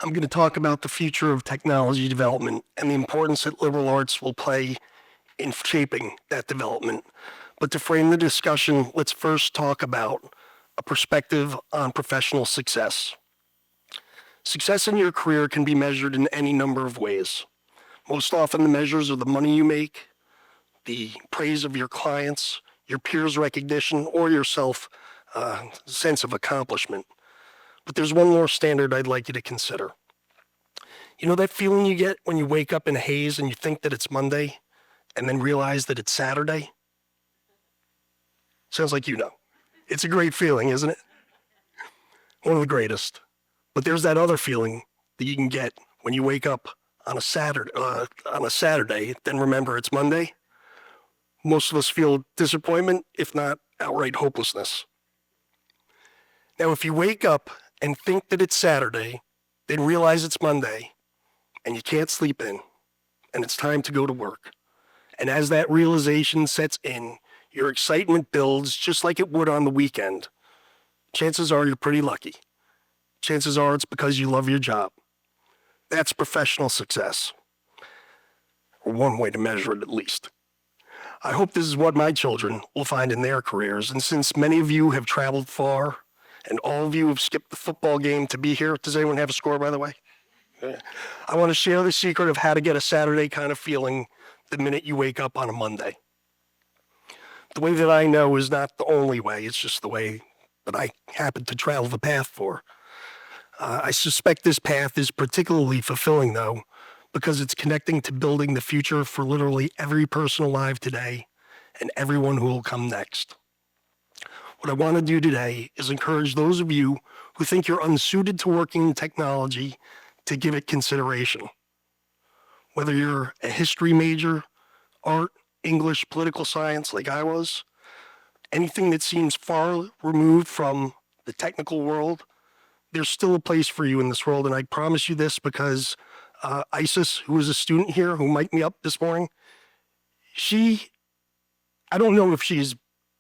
I'm going to talk about the future of technology development and the importance that liberal arts will play in shaping that development. But to frame the discussion, let's first talk about a perspective on professional success. Success in your career can be measured in any number of ways. Most often, the measures are the money you make, the praise of your clients, your peers' recognition, or your sense of accomplishment. But there's one more standard I'd like you to consider. You know that feeling you get when you wake up in a haze and you think that it's Monday and then realize that it's Saturday? Sounds like you know. It's a great feeling, isn't it? One of the greatest. But there's that other feeling that you can get when you wake up on a Saturday, then remember it's Monday. Most of us feel disappointment, if not outright hopelessness. Now, if you wake up and think that it's Saturday, then realize it's Monday, and you can't sleep in, and it's time to go to work. And as that realization sets in, your excitement builds just like it would on the weekend. Chances are you're pretty lucky. Chances are it's because you love your job. That's professional success, or one way to measure it at least. I hope this is what my children will find in their careers, and since many of you have traveled far, and all of you have skipped the football game to be here, does anyone have a score, by the way? I want to share the secret of how to get a Saturday kind of feeling the minute you wake up on a Monday. The way that I know is not the only way, it's just the way that I happen to travel the path for. I suspect this path is particularly fulfilling, though, because it's connecting to building the future for literally every person alive today and everyone who will come next. What I want to do today is encourage those of you who think you're unsuited to working in technology to give it consideration. Whether you're a history major, art, English, political science like I was, anything that seems far removed from the technical world, there's still a place for you in this world. And I promise you this because Isis, who was a student here who mic'd me up this morning, I don't know if she's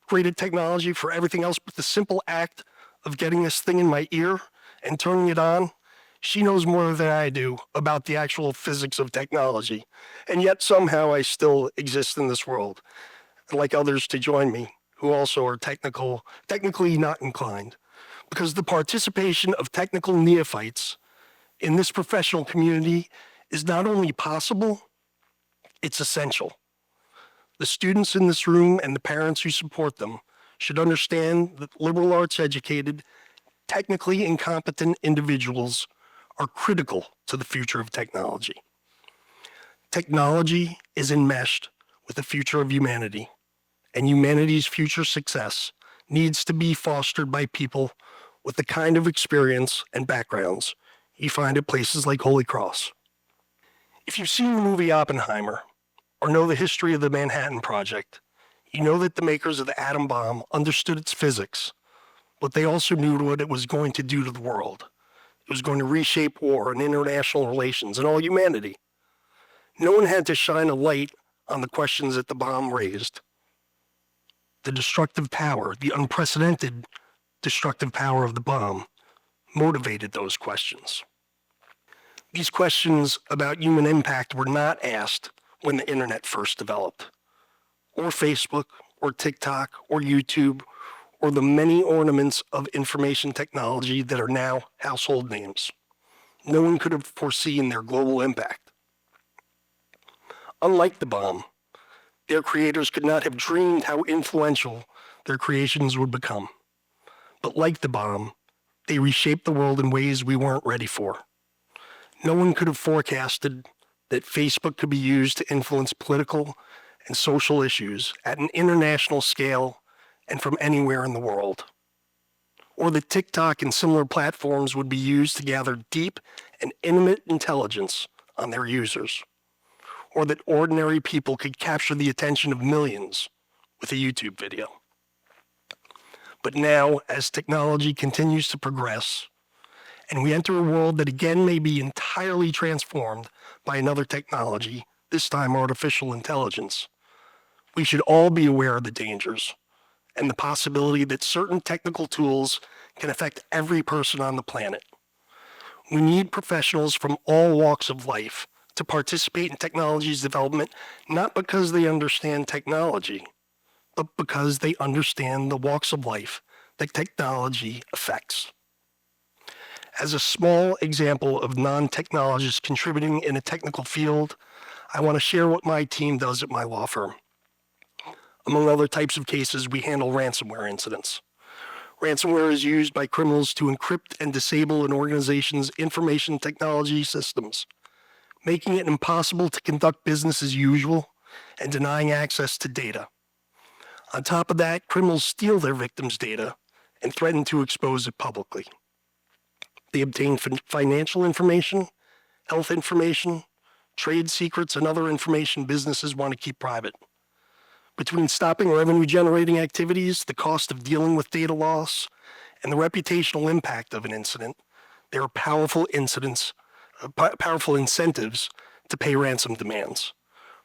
great at technology for everything else, but the simple act of getting this thing in my ear and turning it on, she knows more than I do about the actual physics of technology. And yet somehow I still exist in this world. I'd like others to join me who also are technically not inclined. Because the participation of technical neophytes in this professional community is not only possible, it's essential. The students in this room and the parents who support them should understand that liberal arts educated, technically incompetent individuals are critical to the future of technology. Technology is enmeshed with the future of humanity, and humanity's future success needs to be fostered by people with the kind of experience and backgrounds you find at places like Holy Cross. If you've seen the movie Oppenheimer or know the history of the Manhattan Project, you know that the makers of the atom bomb understood its physics, but they also knew what it was going to do to the world. It was going to reshape war and international relations and all humanity. No one had to shine a light on the questions that the bomb raised. The destructive power, the unprecedented destructive power of the bomb, motivated those questions. These questions about human impact were not asked when the internet first developed, or Facebook, or TikTok, or YouTube, or the many ornaments of information technology that are now household names. No one could have foreseen their global impact. Unlike the bomb, their creators could not have dreamed how influential their creations would become. But like the bomb, they reshaped the world in ways we weren't ready for. No one could have forecasted that Facebook could be used to influence political and social issues at an international scale and from anywhere in the world. Or that TikTok and similar platforms would be used to gather deep and intimate intelligence on their users. Or that ordinary people could capture the attention of millions with a YouTube video. But now, as technology continues to progress, and we enter a world that again may be entirely transformed by another technology, this time artificial intelligence, we should all be aware of the dangers and the possibility that certain technical tools can affect every person on the planet. We need professionals from all walks of life to participate in technology's development, not because they understand technology, but because they understand the walks of life that technology affects. As a small example of non-technologists contributing in a technical field, I want to share what my team does at my law firm. Among other types of cases, we handle ransomware incidents. Ransomware is used by criminals to encrypt and disable an organization's information technology systems, making it impossible to conduct business as usual and denying access to data. On top of that, criminals steal their victims' data and threaten to expose it publicly. They obtain financial information, health information, trade secrets, and other information businesses want to keep private. Between stopping revenue-generating activities, the cost of dealing with data loss, and the reputational impact of an incident, there are powerful incentives to pay ransom demands.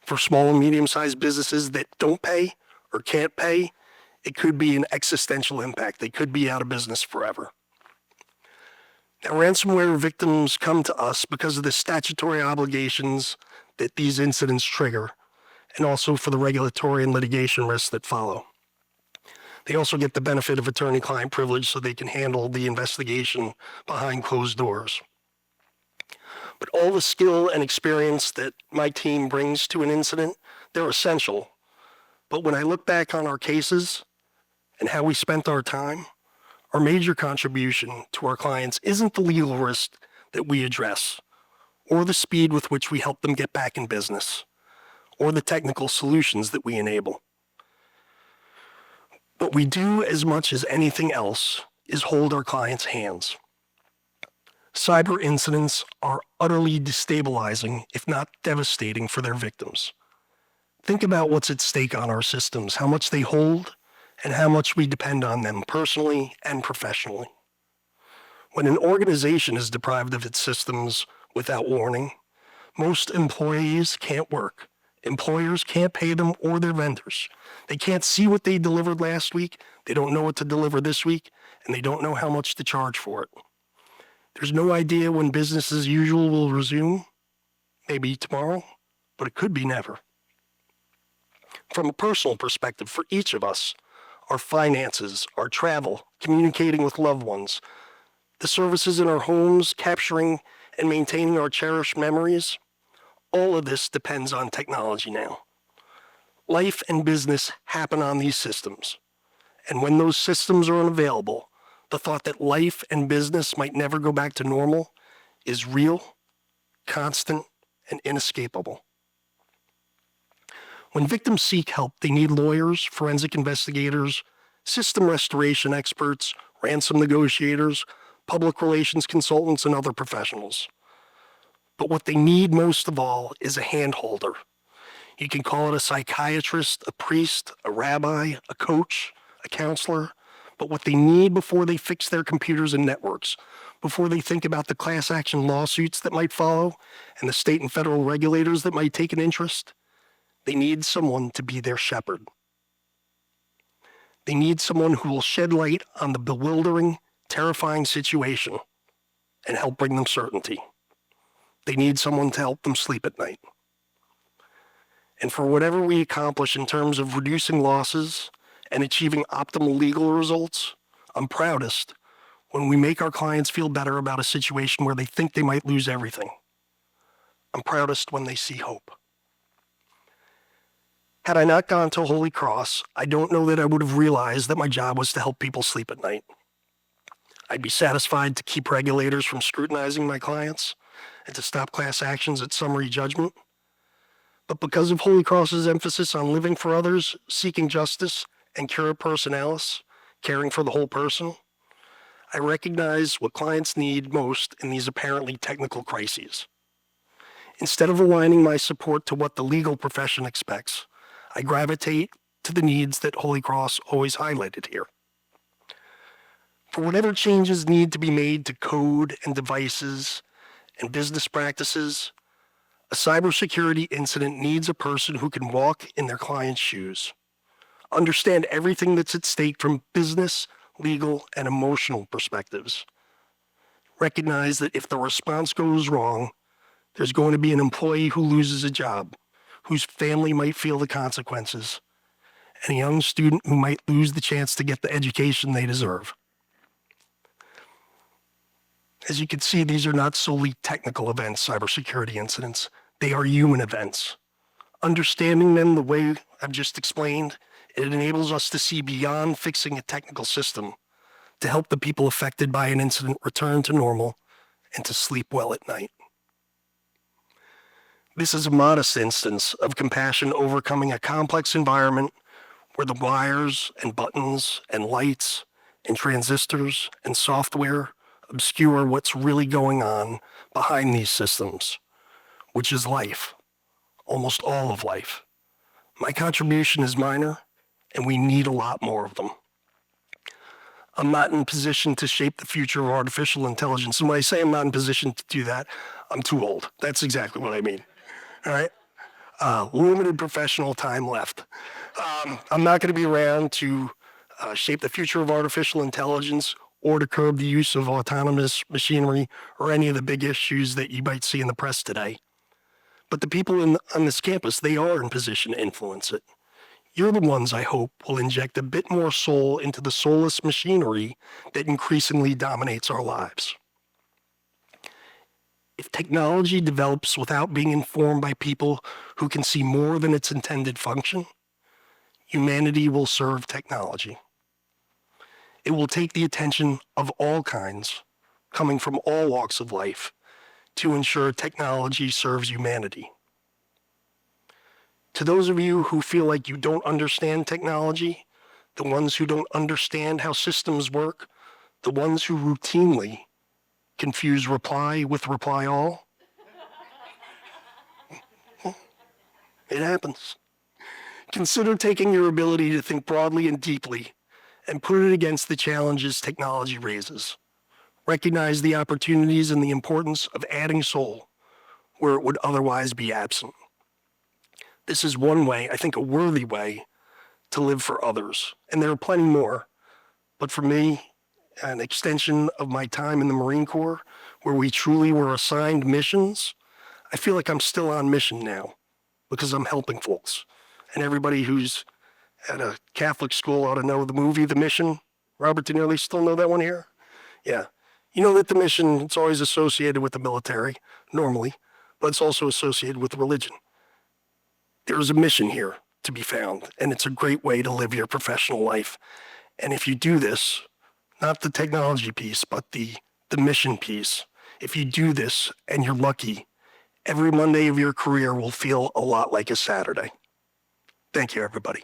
For small and medium-sized businesses that don't pay or can't pay, it could be an existential impact. They could be out of business forever. Now, ransomware victims come to us because of the statutory obligations that these incidents trigger, and also for the regulatory and litigation risks that follow. They also get the benefit of attorney-client privilege so they can handle the investigation behind closed doors. But all the skill and experience that my team brings to an incident, they're essential. But when I look back on our cases and how we spent our time, our major contribution to our clients isn't the legal risk that we address, or the speed with which we help them get back in business, or the technical solutions that we enable. What we do as much as anything else is hold our clients' hands. Cyber incidents are utterly destabilizing, if not devastating, for their victims. Think about what's at stake on our systems, how much they hold, and how much we depend on them personally and professionally. When an organization is deprived of its systems without warning, most employees can't work. Employers can't pay them or their vendors. They can't see what they delivered last week, they don't know what to deliver this week, and they don't know how much to charge for it. There's no idea when business as usual will resume. Maybe tomorrow, but it could be never. From a personal perspective, for each of us, our finances, our travel, communicating with loved ones, the services in our homes, capturing and maintaining our cherished memories, all of this depends on technology now. Life and business happen on these systems. And when those systems are unavailable, the thought that life and business might never go back to normal is real, constant, and inescapable. When victims seek help, they need lawyers, forensic investigators, system restoration experts, ransom negotiators, public relations consultants, and other professionals. But what they need most of all is a handholder. You can call it a psychiatrist, a priest, a rabbi, a coach, a counselor. But what they need before they fix their computers and networks, before they think about the class action lawsuits that might follow and the state and federal regulators that might take an interest, they need someone to be their shepherd. They need someone who will shed light on the bewildering, terrifying situation and help bring them certainty. They need someone to help them sleep at night. And for whatever we accomplish in terms of reducing losses and achieving optimal legal results, I'm proudest when we make our clients feel better about a situation where they think they might lose everything. I'm proudest when they see hope. Had I not gone to Holy Cross, I don't know that I would have realized that my job was to help people sleep at night. I'd be satisfied to keep regulators from scrutinizing my clients and to stop class actions at summary judgment. But because of Holy Cross's emphasis on living for others, seeking justice, and cura personalis, caring for the whole person, I recognize what clients need most in these apparently technical crises. Instead of aligning my support to what the legal profession expects, I gravitate to the needs that Holy Cross always highlighted here. For whatever changes need to be made to code and devices and business practices, a cybersecurity incident needs a person who can walk in their client's shoes, understand everything that's at stake from business, legal, and emotional perspectives, Recognize that if the response goes wrong, there's going to be an employee who loses a job, whose family might feel the consequences, and a young student who might lose the chance to get the education they deserve. As you can see, these are not solely technical events, cybersecurity incidents. They are human events. Understanding them the way I've just explained, it enables us to see beyond fixing a technical system to help the people affected by an incident return to normal and to sleep well at night. This is a modest instance of compassion overcoming a complex environment where the wires and buttons and lights and transistors and software obscure what's really going on behind these systems, which is life, almost all of life. My contribution is minor, and we need a lot more of them. I'm not in position to shape the future of artificial intelligence. And when I say I'm not in position to do that, I'm too old. That's exactly what I mean. All right? Limited professional time left. I'm not going to be around to shape the future of artificial intelligence or to curb the use of autonomous machinery or any of the big issues that you might see in the press today. But the people on this campus, they are in position to influence it. You're the ones, I hope, will inject a bit more soul into the soulless machinery that increasingly dominates our lives. If technology develops without being informed by people who can see more than its intended function, humanity will serve technology. It will take the attention of all kinds, coming from all walks of life, to ensure technology serves humanity. To those of you who feel like you don't understand technology, the ones who don't understand how systems work, the ones who routinely confuse reply with reply all, it happens. Consider taking your ability to think broadly and deeply and put it against the challenges technology raises. Recognize the opportunities and the importance of adding soul where it would otherwise be absent. This is one way, I think a worthy way, to live for others. And there are plenty more. But for me, an extension of my time in the Marine Corps, where we truly were assigned missions, I feel like I'm still on mission now because I'm helping folks. And everybody who's at a Catholic school ought to know the movie, The Mission. Robert De Niro, still know that one here? Yeah. You know that the mission, it's always associated with the military, normally, but it's also associated with religion. There's a mission here to be found, and it's a great way to live your professional life. And if you do this, not the technology piece, but the mission piece, if you do this and you're lucky, every Monday of your career will feel a lot like a Saturday. Thank you, everybody.